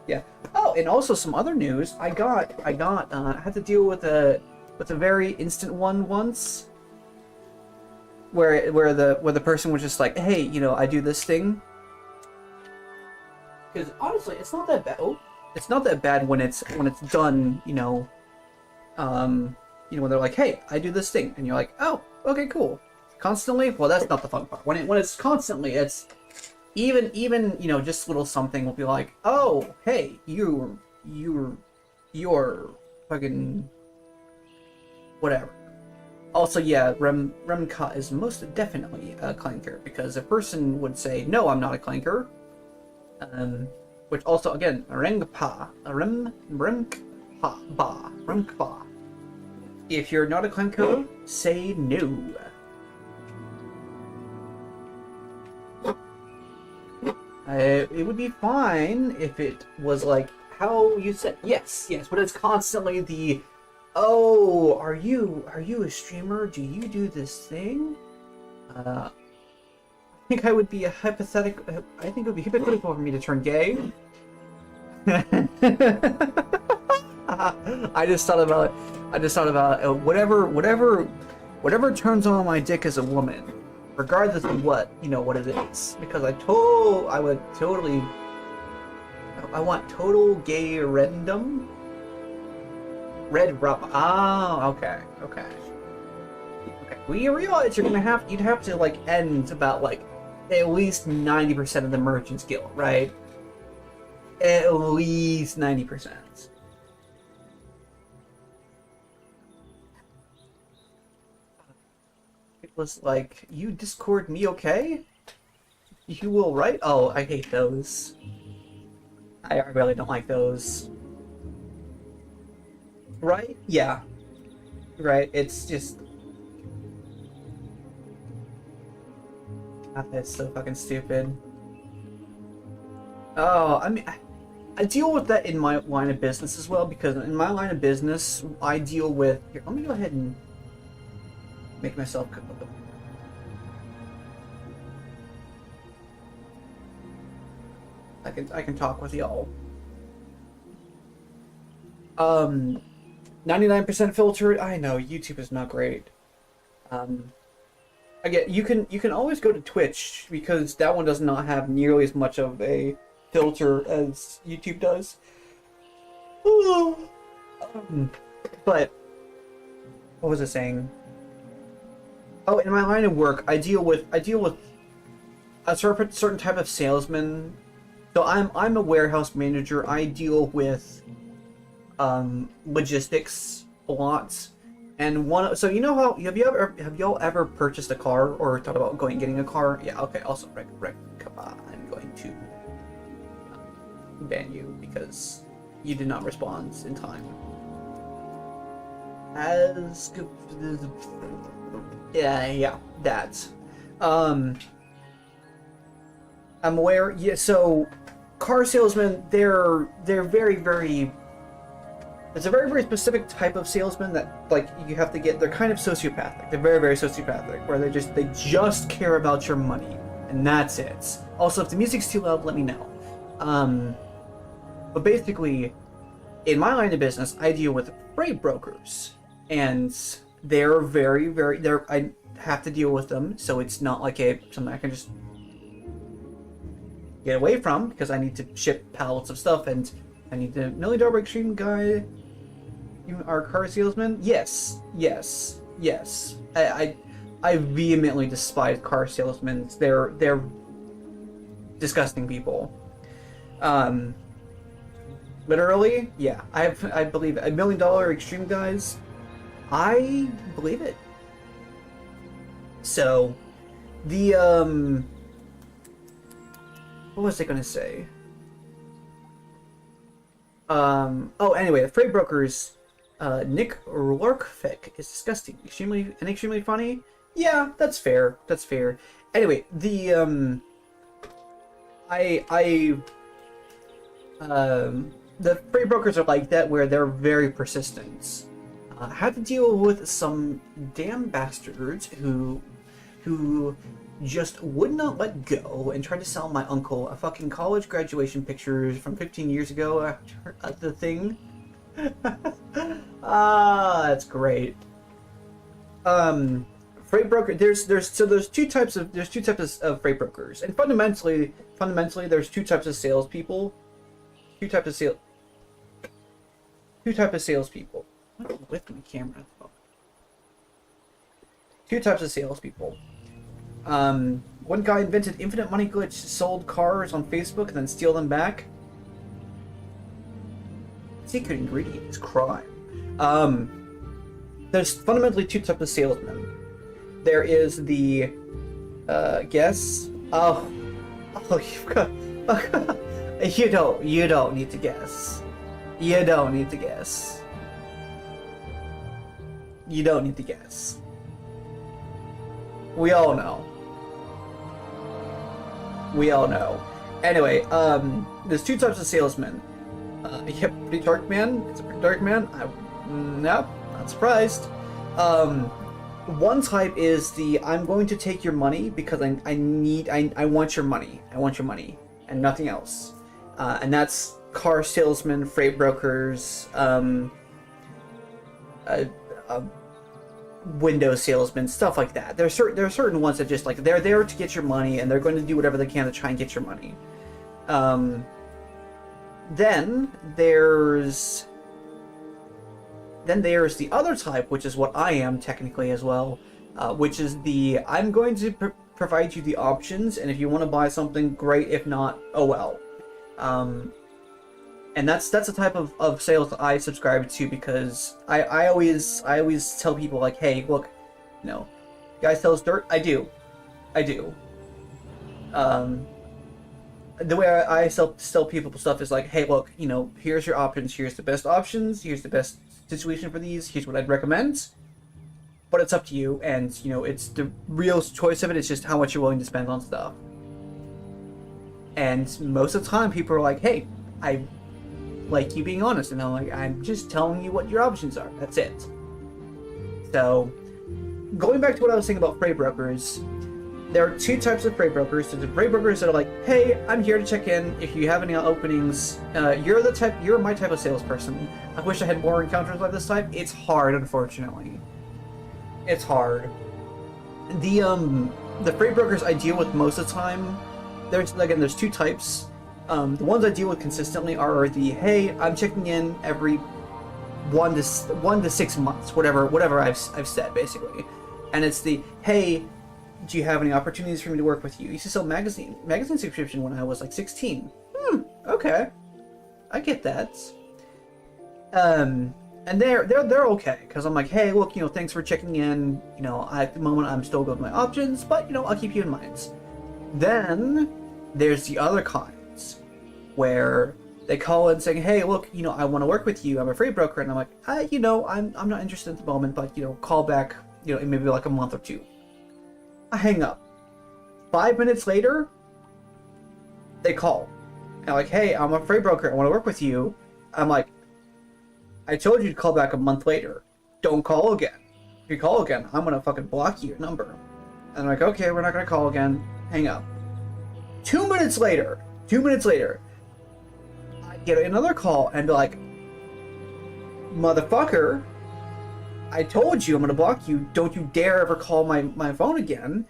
yeah. Oh, and also some other news. I had to deal with a very instant one once, where the person was just like, hey, I do this thing. Because honestly, it's not that bad. Oh, it's not that bad when it's done. When they're like, hey, I do this thing, and you're like, oh, okay, cool. Constantly? Well, that's not the fun part. When it's constantly, it's even just little something will be like, oh, hey, you're fucking whatever. Also, yeah, Remka is most definitely a clanker, because a person would say, no, I'm not a clanker. Which also, again, Remkpa. If you're not a clanker, say no. It would be fine if it was like how you said. Yes, yes, but it's constantly the, oh, are you a streamer? Do you do this thing? I think I would be a hypothetical. I think it would be hypocritical for me to turn gay. I just thought about it. I just thought about whatever turns on my dick as a woman, regardless of what it is. Because I want total gay random. Red rub. Ah, okay. Well, you realize you'd have to like end about like at least 90% of the merchant's guild, right? At least 90%. It was like, you Discord me, okay? You will, right? Oh, I hate those. I really don't like those. Right? Yeah. Right, it's just... God, that's so fucking stupid. Oh, I mean... I deal with that in my line of business as well, because in my line of business, I deal with... Here, let me go ahead and make myself cook a little. I can talk with y'all. 99% filtered. I know YouTube is not great. Again, you can always go to Twitch because that one does not have nearly as much of a filter as YouTube does. But what was I saying? Oh, in my line of work, I deal with a certain type of salesman. So I'm a warehouse manager. I deal with logistics a lot, and so you know how have y'all ever purchased a car or thought about getting a car? Yeah, okay. Also, Rick, come on, I'm going to ban you because you did not respond in time. Yeah, that. I'm aware. Yeah, so car salesmen, they're very, very. It's a very, very specific type of salesman that like you have to get. They're kind of sociopathic. They're very, very sociopathic, where they just care about your money, and that's it. Also, if the music's too loud, let me know. But basically, in my line of business, I deal with freight brokers, and they're very, very. I have to deal with them, so it's not like something I can just get away from because I need to ship pallets of stuff, and I need the $1 million extreme guy. You are car salesman? Yes. I vehemently despise car salesmen. They're disgusting people. Literally, yeah. I believe $1 million extreme guys. I believe it. So, the what was I gonna say? Oh, anyway, the freight brokers, Nick Lorkfick is disgusting. Extremely funny. Yeah, that's fair. Anyway, the the freight brokers are like that, where they're very persistent. I had to deal with some damn bastards who just would not let go and tried to sell my uncle a fucking college graduation pictures from 15 years ago after the thing. That's great. Freight broker. There's two types of freight brokers, and fundamentally there's two types of salespeople. Two types of salespeople. What's with my camera? Two types of salespeople. One guy invented infinite money glitch, sold cars on Facebook, and then steal them back. Secret ingredient is crime. There's fundamentally two types of salesmen. There is the guess. Oh, you've got. You don't need to guess. You don't need to guess. You don't need to guess. We all know. Anyway, there's two types of salesmen. Yep, pretty dark man. It's a pretty dark man. Nope, not surprised. One type is the I'm going to take your money because I want your money. I want your money and nothing else. And that's car salesmen, freight brokers, window salesmen, stuff like that. There are certain ones that just like they're there to get your money and they're going to do whatever they can to try and get your money. Then there's the other type, which is what I am technically as well, which is the I'm going to provide you the options, and if you want to buy something, great. If not, oh well. And that's the type of sales that I subscribe to, because I always tell people like, hey, look, guys tell us dirt. I do. The way I sell people stuff is like, hey, look, here's your options. Here's the best options. Here's the best situation for these. Here's what I'd recommend. But it's up to you, and it's the real choice of it. It's just how much you're willing to spend on stuff. And most of the time, people are like, hey, I like you being honest, and I'm like, I'm just telling you what your options are. That's it. So, going back to what I was saying about freight brokers, there are two types of freight brokers. There's the freight brokers that are like, hey, I'm here to check in. If you have any openings, you're my type of salesperson. I wish I had more encounters like this type. It's hard, unfortunately. It's hard. The freight brokers I deal with most of the time, there's two types. The ones I deal with consistently are the, hey, I'm checking in every 1 to 6 months, whatever I've said, basically. And it's the, hey, do you have any opportunities for me to work with you? I used to sell magazine subscription when I was like 16. Okay. I get that. And they're okay, because I'm like, hey, look, thanks for checking in. At the moment I'm still good with my options, but I'll keep you in mind. Then there's the other kinds where they call in saying, hey, look, I want to work with you. I'm a freight broker, and I'm like, I'm not interested at the moment, but call back, in maybe like a month or two. I hang up. 5 minutes later, they call. And I'm like, hey, I'm a freight broker. I want to work with you. I'm like, I told you to call back a month later. Don't call again. If you call again, I'm going to fucking block your number. And I'm like, okay, we're not going to call again. Hang up. 2 minutes later, I get another call and be like, motherfucker, I told you I'm gonna block you. Don't you dare ever call my phone again.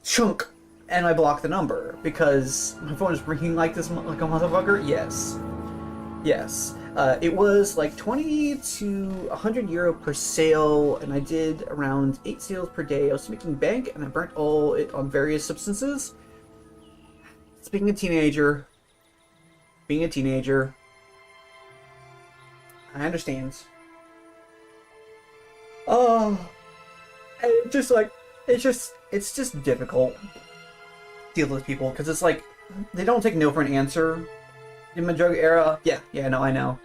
Chunk. And I block the number because my phone is ringing like a motherfucker. Yes. It was like 20 to 100 euro per sale, and I did around 8 sales per day. I was making bank, and I burnt all it on various substances. Being a teenager, I understand. Oh, it's just difficult dealing with people, because it's like they don't take no for an answer. In my drug era, yeah, no, I know.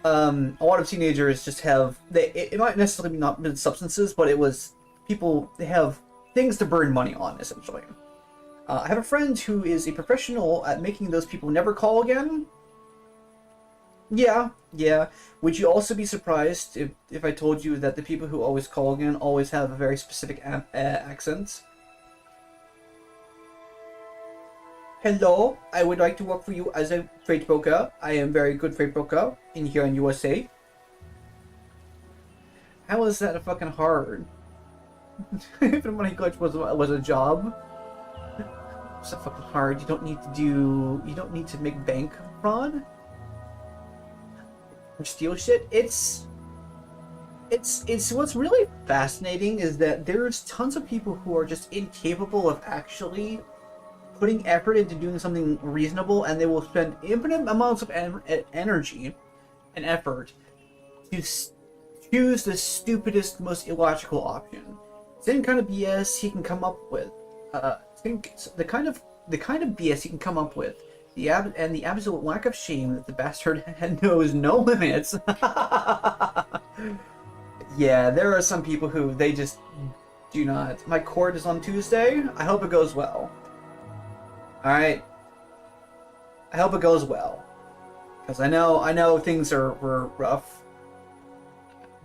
A lot of teenagers just have it might necessarily not been substances, but it was people. They have things to burn money on, essentially. I have a friend who is a professional at making those people never call again. Yeah. Would you also be surprised if I told you that the people who always call again always have a very specific accent? Hello, I would like to work for you as a freight broker. I am very good freight broker here in USA. How is that fucking hard? If the money glitch was a job. It's so fucking hard. You don't need to make bank fraud or steal shit. It's what's really fascinating is that there's tons of people who are just incapable of actually putting effort into doing something reasonable, and they will spend infinite amounts of energy and effort to choose the stupidest, most illogical option. Same kind of BS he can come up with. The kind of BS he can come up with, the absolute lack of shame that the bastard knows no limits. Yeah, there are some people who they just do not. My court is on Tuesday. I hope it goes well. All right. I hope it goes well. Because I know things were rough.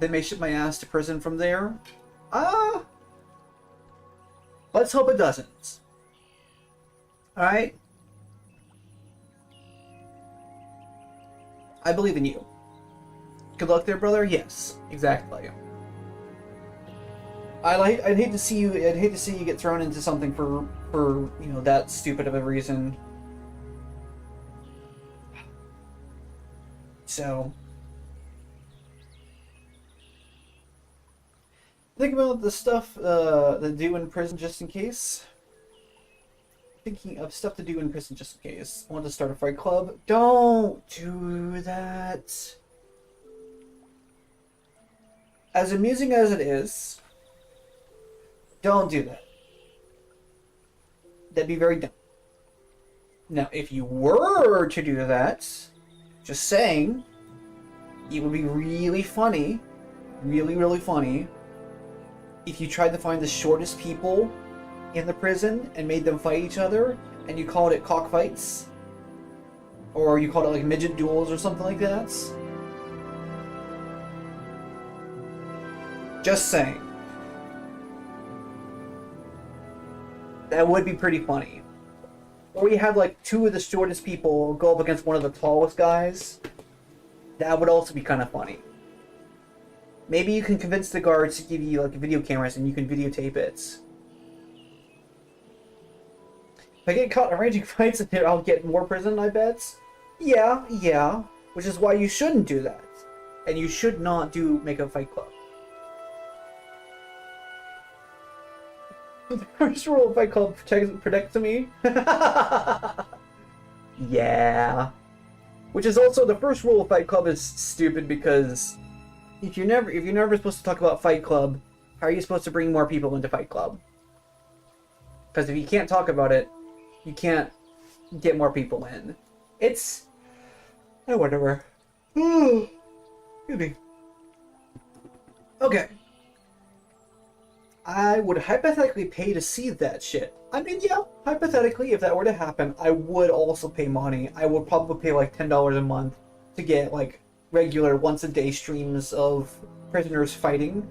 They may ship my ass to prison from there. Let's hope it doesn't. Alright? I believe in you. Good luck there, brother? Yes, exactly. I'd hate to see you get thrown into something for that stupid of a reason. So think about the stuff to do in prison just in case. Thinking of stuff to do in prison just in case. I want to start a fight club. Don't do that. As amusing as it is, don't do that. That'd be very dumb. Now, if you were to do that, just saying, it would be really funny, really, really funny, if you tried to find the shortest people in the prison and made them fight each other, and you called it cockfights, or you called it like midget duels or something like that. Just saying. That would be pretty funny. Or you had like two of the shortest people go up against one of the tallest guys. That would also be kind of funny. Maybe you can convince the guards to give you like video cameras and you can videotape it. If I get caught arranging fights, I'll get more prison, I bet. Yeah. Which is why you shouldn't do that. And you should not make a fight club. The first rule of Fight Club protects me. Yeah. Which is also the first rule of Fight Club is stupid because if you're never supposed to talk about Fight Club, how are you supposed to bring more people into Fight Club? Because if you can't talk about it, you can't get more people in. It's whatever. Excuse me. Okay. I would hypothetically pay to see that shit. I mean, yeah, hypothetically, if that were to happen, I would also pay money. I would probably pay like $10 a month to get like regular once-a-day streams of prisoners fighting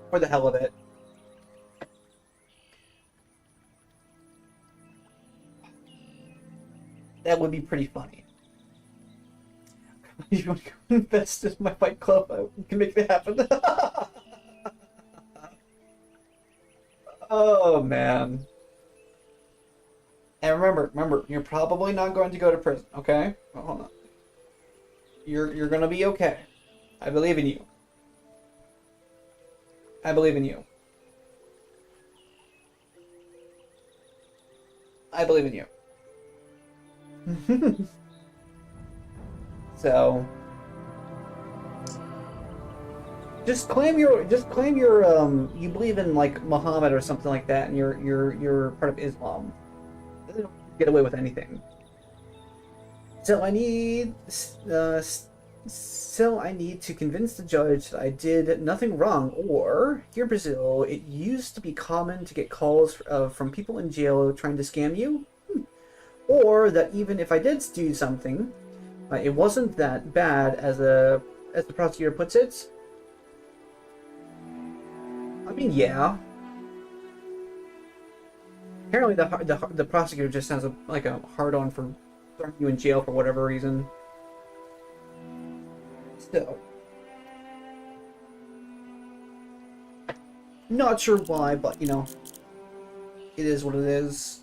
for the hell of it. That would be pretty funny. You want to invest in my fight club? I can make that happen. Oh man. And remember, you're probably not going to go to prison, okay? Well, hold on. You're gonna be okay. I believe in you. I believe in you. I believe in you. So just claim your you believe in like Muhammad or something like that, and you're part of Islam. They don't get away with anything. So I need to convince the judge that I did nothing wrong. Or here in Brazil, it used to be common to get calls from people in jail trying to scam you. Or that even if I did do something, it wasn't that bad as the prosecutor puts it. I mean, yeah. Apparently, the prosecutor just has like a hard-on for throwing you in jail for whatever reason. Still, not sure why, but you know, it is what it is.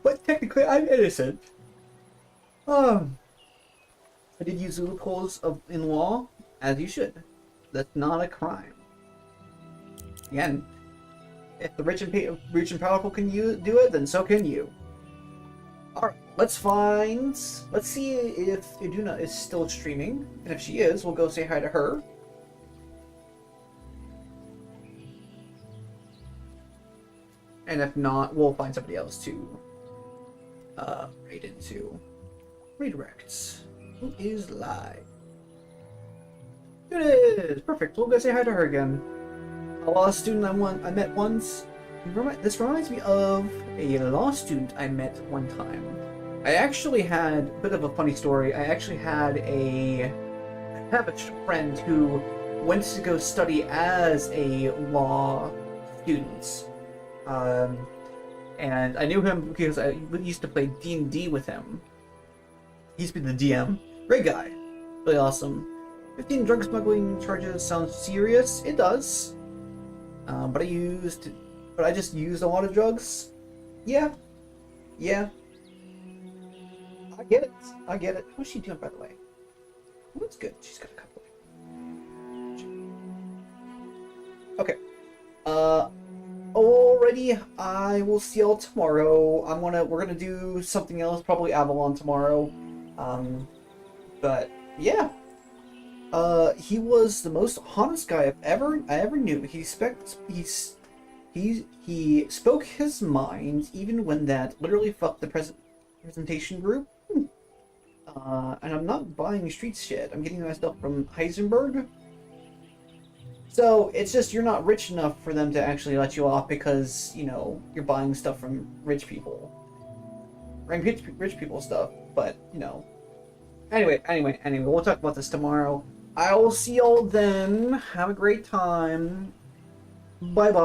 But technically, I'm innocent. I did use loopholes in law, as you should. That's not a crime. Again, if the rich and powerful can do it, then so can you. Alright, let's see if Iduna is still streaming. And if she is, we'll go say hi to her. And if not, we'll find somebody else to raid into. Redirects. Who is live? It is! Perfect. We'll go say hi to her again. A law student I met once. This reminds me of a law student I met one time. I actually had a bit of a funny story. I actually had I have a friend who went to go study as a law student. And I knew him because I used to play D&D with him. He used to be the DM. Great guy. Really awesome. 15 drug smuggling charges sounds serious. It does. But I just used a lot of drugs. Yeah. Yeah. I get it. I get it. How's she doing, by the way? Oh, it's good. She's got a couple. Okay. Alrighty. I will see y'all tomorrow. We're gonna do something else, probably Avalon tomorrow. But yeah. He was the most honest guy I ever knew. He spoke his mind even when that literally fucked the presentation group. And I'm not buying street shit. I'm getting my stuff from Heisenberg. So it's just you're not rich enough for them to actually let you off because, you know, you're buying stuff from rich people. Rich people stuff, but, you know. Anyway, we'll talk about this tomorrow. I will see y'all then. Have a great time. Bye-bye.